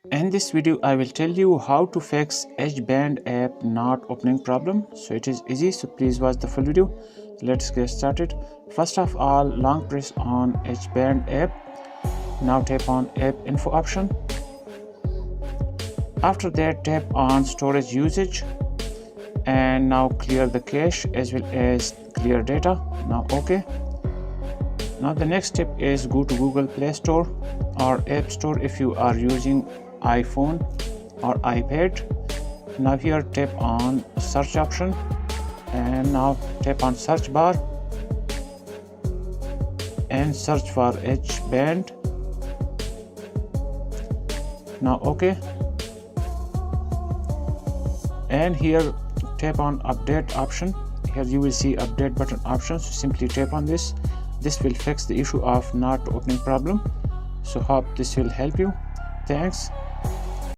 In this video, I will tell you how to fix Edge Band app not opening problem. So it is easy, so please watch the full video. Let's get started. First of all, long press on Edge Band app. Now tap on app info option. After that, tap on storage usage and now clear the cache as well as clear data. Now okay. Now the next step is go to Google Play Store or App Store if you are using iPhone or iPad. Now here tap on search option and now tap on search bar and search for Edge Band. Now okay, and here tap on update option. Here you will see update button option, so simply tap on this. This will fix the issue of not opening problem. So hope this will help you. Thanks.